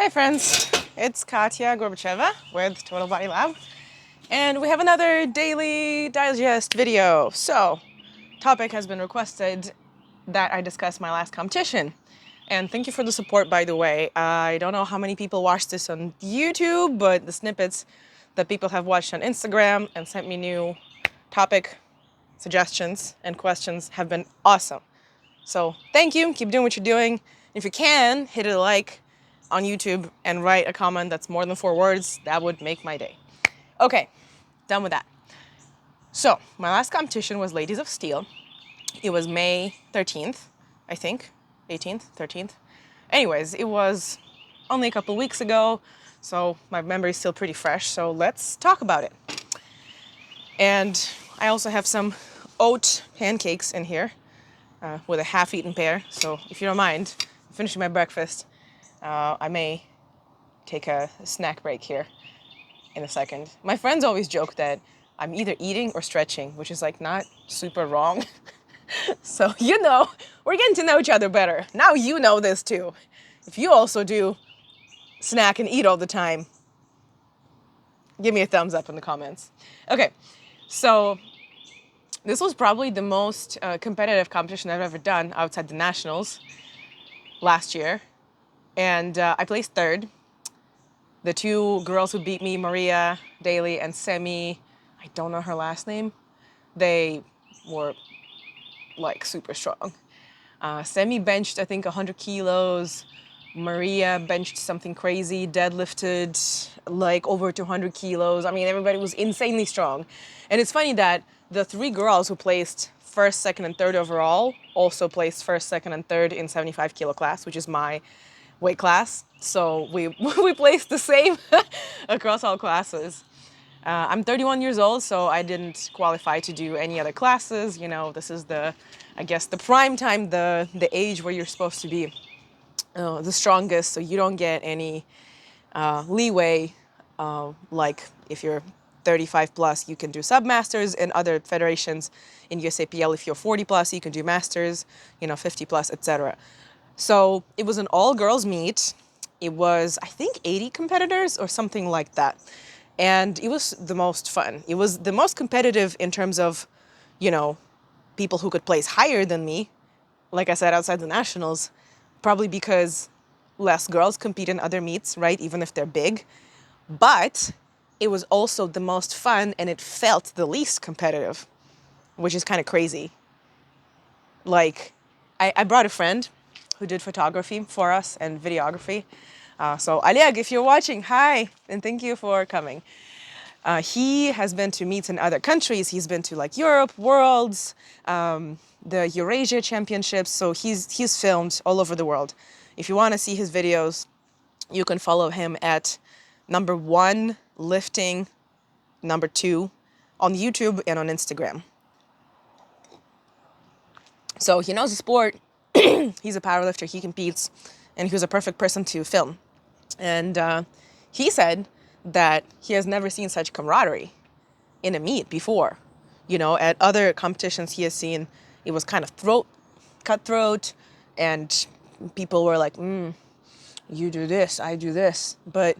Hi friends, it's Katya Gorbacheva with TotalBodyLab, and we have another daily digest video. So, topic has been requested that I discuss my last competition. And thank you for the support, by the way. I don't know how many people watched this on YouTube, but the snippets that people have watched on Instagram and sent me new topic suggestions and questions have been awesome. So thank you, keep doing what you're doing. If you can, hit a like on YouTube and write a comment that's more than 4 words. That would make my day. Okay, done with that. So my last competition was Ladies of Steel. It was May 13th, I think, 18th, 13th. Anyways, it was only a couple weeks ago, so my memory is still pretty fresh, so let's talk about it. And I also have some oat pancakes in here with a half-eaten pear, so if you don't mind finishing my breakfast, I may take a snack break here in a second. My friends always joke that I'm either eating or stretching, which is like not super wrong. So, you know, we're getting to know each other better. Now you know this too. If you also do snack and eat all the time, give me a thumbs up in the comments. Okay, so this was probably the most competitive competition I've ever done outside the nationals last year. And I placed third. The 2 girls who beat me, Maria Daly and Semi, I don't know her last name, they were like super strong. Semi benched, I think, 100 kilos. Maria benched something crazy, deadlifted like over 200 kilos. I mean, everybody was insanely strong. And it's funny that the 3 girls who placed first, second, and third overall also placed first, second, and third in 75 kilo class, which is my weight class. So we placed the same across all classes. I'm 31 years old, so I didn't qualify to do any other classes. You know, this is I guess the prime time, the age where you're supposed to be the strongest, so you don't get any leeway. Like if you're 35 plus, you can do submasters in other federations. In USAPL, if you're 40 plus, you can do masters, 50 plus, etc. So it was an all-girls meet. It was, I think, 80 competitors or something like that. And it was the most fun. It was the most competitive in terms of, people who could place higher than me. Like I said, outside the nationals, probably because less girls compete in other meets, right? Even if they're big. But it was also the most fun and it felt the least competitive, which is kind of crazy. Like, I brought a friend who did photography for us and videography. So Oleg, if you're watching, hi, and thank you for coming. He has been to meets in other countries. He's been to like Europe, Worlds, the Eurasia Championships. So he's filmed all over the world. If you want to see his videos, you can follow him at #1 lifting, #2 on YouTube and on Instagram. So he knows the sport. He's a powerlifter, he competes, and he was a perfect person to film. And he said that he has never seen such camaraderie in a meet before. At other competitions he has seen, it was kind of cutthroat, and people were like, you do this, I do this. But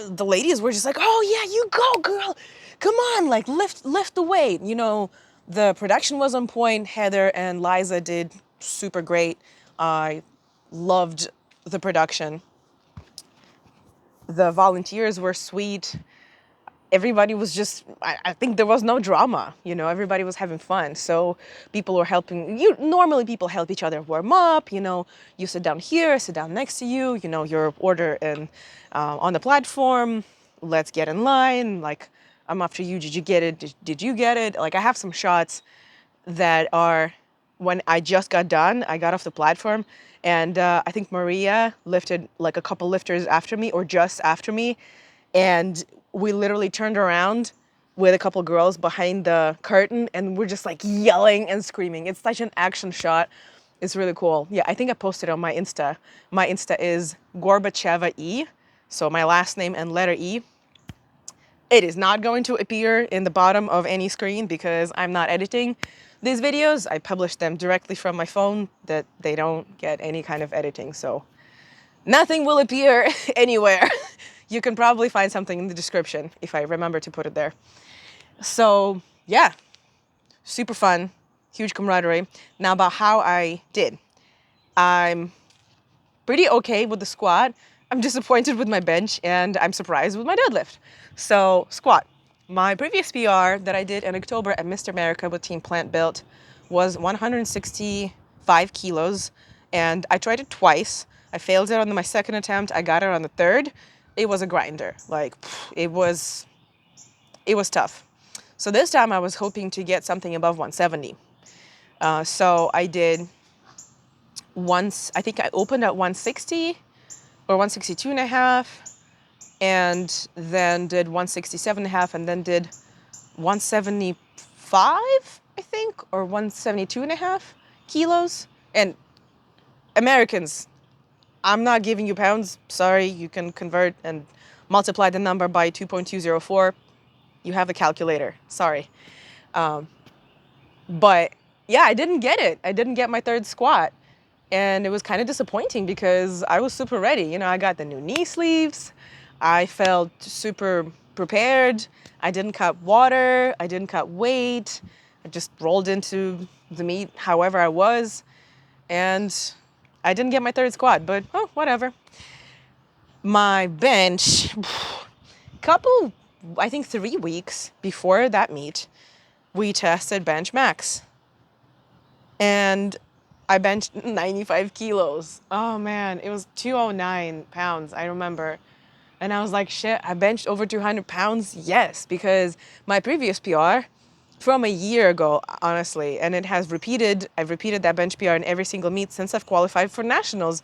the ladies were just like, oh yeah, you go, girl. Come on, like lift the weight. The production was on point. Heather and Liza did super great. I loved the production. The volunteers were sweet. Everybody was just, I think there was no drama, everybody was having fun. So people were helping. Normally people help each other warm up, you sit down here, sit down next to you, your order on the platform, let's get in line, like, I'm after you, did you get it, did you get it? Like, I have some shots that are, when I just got done, I got off the platform, and I think Maria lifted like a couple lifters after me, or just after me, and we literally turned around with a couple girls behind the curtain, and we're just like yelling and screaming. It's such an action shot. It's really cool. Yeah, I think I posted on my Insta. My Insta is Gorbacheva E, so my last name and letter E. It is not going to appear in the bottom of any screen because I'm not editing these videos. I publish them directly from my phone, that they don't get any kind of editing. So Nothing will appear anywhere. You can probably find something in the description if I remember to put it there. So yeah, super fun, huge camaraderie. Now about how I did. I'm pretty okay with the squat. I'm disappointed with my bench, and I'm surprised with my deadlift. So squat. My previous PR that I did in October at Mr. America with Team Plant Built was 165 kilos, and I tried it twice. I failed it on my second attempt. I got it on the third. It was a grinder. Like, it was tough. So this time I was hoping to get something above 170. So I did I think I opened at 160 or 162 and a half, and then did 167 and a half, and then did 175, I think, or 172 and a half kilos. And Americans, I'm not giving you pounds. Sorry, you can convert and multiply the number by 2.204. You have the calculator. Sorry. But yeah, I didn't get it. I didn't get my third squat. And it was kind of disappointing because I was super ready. You know, I got the new knee sleeves. I felt super prepared. I didn't cut water. I didn't cut weight. I just rolled into the meet however I was. And I didn't get my third squat, but oh, whatever. My bench, I think 3 weeks before that meet, we tested bench max. And I benched 95 kilos. Oh man, it was 209 pounds, I remember. And I was like, shit, I benched over 200 pounds? Yes, because my previous PR from a year ago, honestly, and I've repeated that bench PR in every single meet since I've qualified for nationals.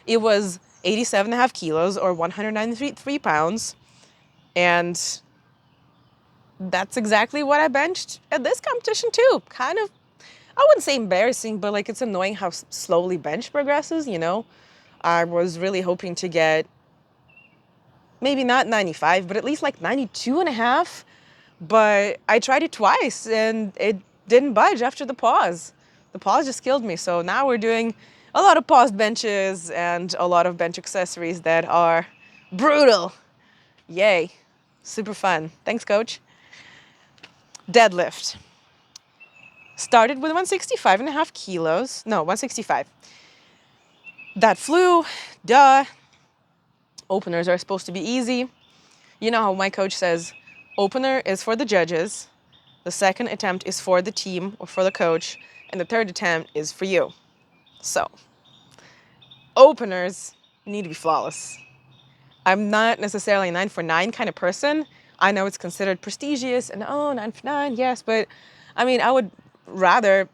It was 87 and a half kilos or 193 pounds. And that's exactly what I benched at this competition too. Kind of, I wouldn't say embarrassing, but like it's annoying how slowly bench progresses, you know? I was really hoping to get maybe not 95, but at least like 92 and a half. But I tried it twice and it didn't budge after the pause. The pause just killed me. So now we're doing a lot of paused benches and a lot of bench accessories that are brutal. Yay. Super fun. Thanks, coach. Deadlift. Started with 165 and a half kilos. No, 165. That flew. Duh. Openers are supposed to be easy. You know how my coach says, opener is for the judges, the second attempt is for the team or for the coach, and the third attempt is for you. So, openers need to be flawless. I'm not necessarily a 9 for 9 kind of person. I know it's considered prestigious and 9 for 9, yes, but I mean, I would rather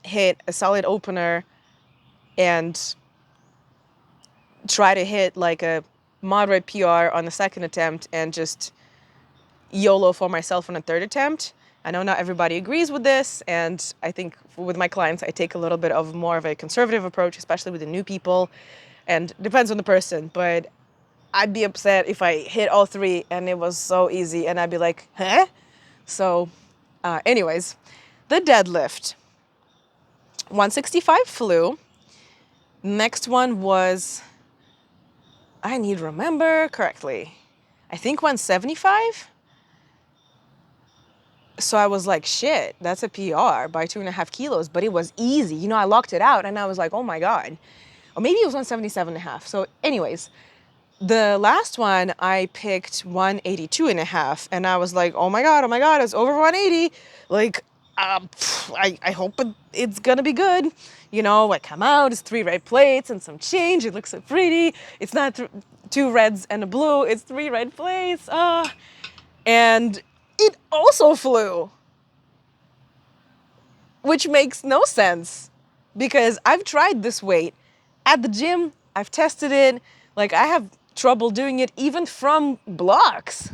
hit a solid opener and try to hit like a moderate PR on the second attempt and just YOLO for myself on a third attempt. I know not everybody agrees with this, and I think with my clients, I take a little bit of more of a conservative approach, especially with the new people, and depends on the person, but I'd be upset if I hit all three and it was so easy and I'd be like, huh? So anyways, the deadlift. 165 flew. Next one was, I need to remember correctly, I think 175. So I was like, shit, that's a PR by 2.5 kilos, but it was easy. You know, I locked it out and I was like, oh my God. Or maybe it was 177 and a half. So anyways, the last one I picked 182 and a half, and I was like, oh my God, it's over 180. Like, I hope it's gonna be good. You know, I come out, it's 3 red plates and some change. It looks so pretty. It's not 2 reds and a blue, it's 3 red plates. And it also flew, which makes no sense because I've tried this weight at the gym. I've tested it. Like, I have trouble doing it even from blocks.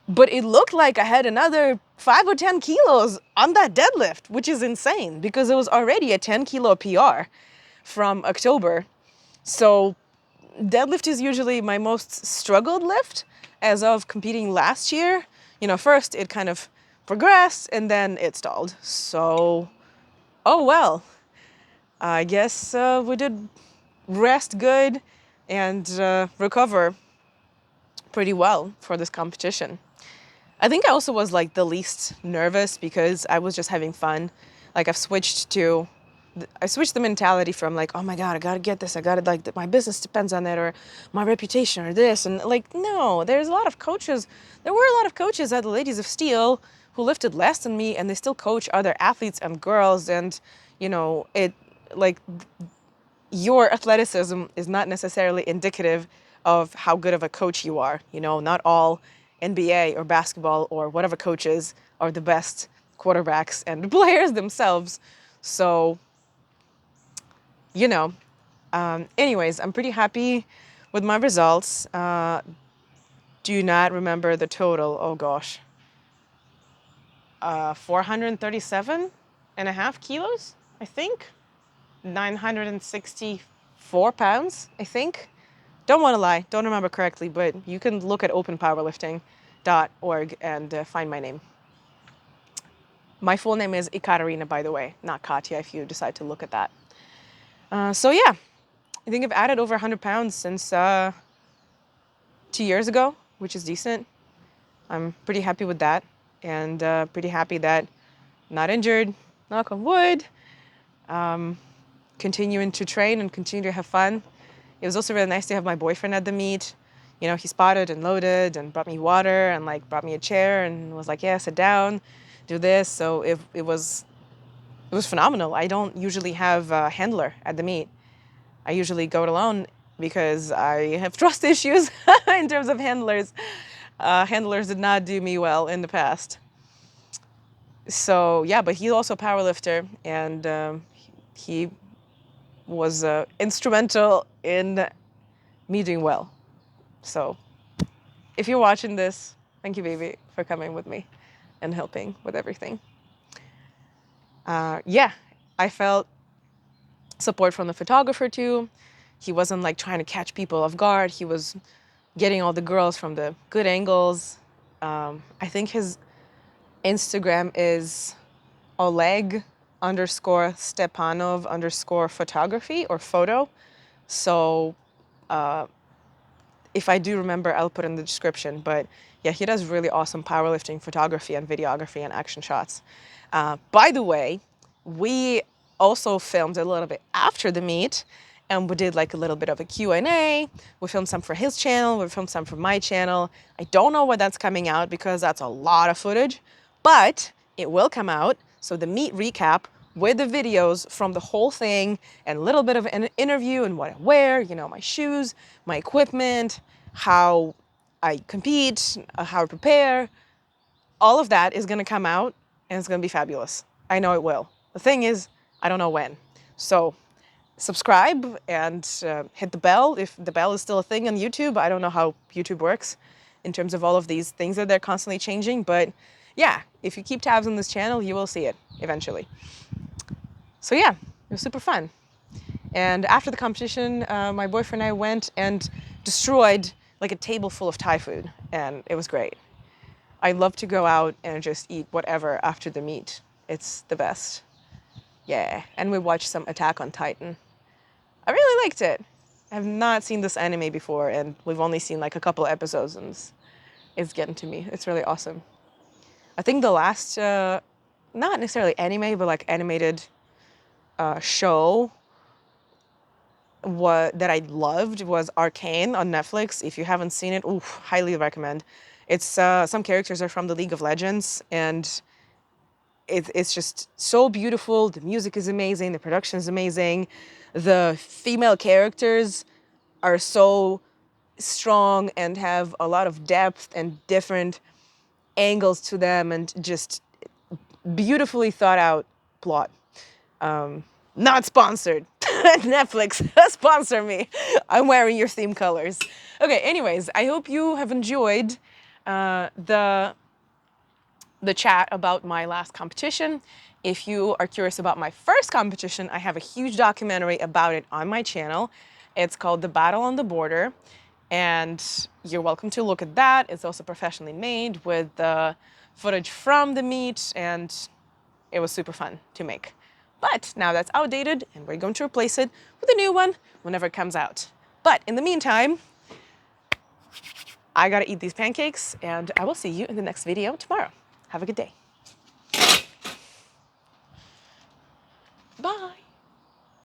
But it looked like I had another 5 or 10 kilos on that deadlift, which is insane because it was already a 10 kilo PR from October. So deadlift is usually my most struggled lift as of competing last year. You know, first it kind of progressed and then it stalled. So, oh well, I guess we did rest good and recover pretty well for this competition. I think I also was like the least nervous because I was just having fun. Like I switched the mentality from like, oh my God, I gotta get this. I gotta like, my business depends on it, or my reputation, or this. And like, no, there's a lot of coaches. There were a lot of coaches at the Ladies of Steel who lifted less than me, and they still coach other athletes and girls. And, you know, like your athleticism is not necessarily indicative of how good of a coach you are. You know, not all NBA or basketball or whatever coaches are the best quarterbacks and players themselves. So, you know, anyways, I'm pretty happy with my results. Do not remember the total. Oh gosh. 437 and a half kilos, I think. 964 pounds, I think. Don't want to lie, don't remember correctly, but you can look at openpowerlifting.org and find my name. My full name is Ekaterina, by the way, not Katya, if you decide to look at that. So yeah, I think I've added over 100 pounds since 2 years ago, which is decent. I'm pretty happy with that, and pretty happy that I'm not injured, knock on wood, continuing to train and continue to have fun. It was also really nice to have my boyfriend at the meet. You know, he spotted and loaded and brought me water and like brought me a chair and was like, yeah, sit down, do this. So it was phenomenal. I don't usually have a handler at the meet. I usually go it alone because I have trust issues in terms of handlers. Handlers did not do me well in the past. So yeah, but he's also a powerlifter, and he was instrumental in me doing well. So if you're watching this, thank you, baby, for coming with me and helping with everything. Yeah, I felt support from the photographer too. He wasn't like trying to catch people off guard. He was getting all the girls from the good angles. I think his Instagram is Oleg_Stepanov_photography or photo. So if I do remember, I'll put in the description. But yeah, he does really awesome powerlifting photography and videography and action shots. By the way, we also filmed a little bit after the meet, and we did like a little bit of a Q&A. We filmed some for his channel, we filmed some for my channel. I don't know when that's coming out because that's a lot of footage, but it will come out. So the meet recap with the videos from the whole thing and a little bit of an interview and what I wear, you know, my shoes, my equipment, how I compete, how I prepare, all of that is gonna come out and it's gonna be fabulous. I know it will. The thing is, I don't know when. So subscribe and hit the bell if the bell is still a thing on YouTube. I don't know how YouTube works in terms of all of these things that they're constantly changing, but yeah, if you keep tabs on this channel, you will see it eventually. So yeah, it was super fun. And after the competition, my boyfriend and I went and destroyed like a table full of Thai food, and it was great. I love to go out and just eat whatever after the meet. It's the best. Yeah, and we watched some Attack on Titan. I really liked it. I have not seen this anime before, and we've only seen like a couple of episodes, and it's getting to me. It's really awesome. I think the last, not necessarily anime, but like animated show that I loved was Arcane on Netflix. If you haven't seen it, oof, highly recommend. It's some characters are from the League of Legends, and it's just so beautiful. The music is amazing. The production is amazing. The female characters are so strong and have a lot of depth and different angles to them, and just beautifully thought out plot. Not sponsored. Netflix, sponsor me. I'm wearing your theme colors. Okay, anyways, I hope you have enjoyed the chat about my last competition. If you are curious about my first competition, I have a huge documentary about it on my channel. It's called The Battle on the Border, and you're welcome to look at that. It's also professionally made with the footage from the meet, and it was super fun to make. But now that's outdated and we're going to replace it with a new one whenever it comes out. But in the meantime, I gotta eat these pancakes and I will see you in the next video tomorrow. Have a good day. Bye.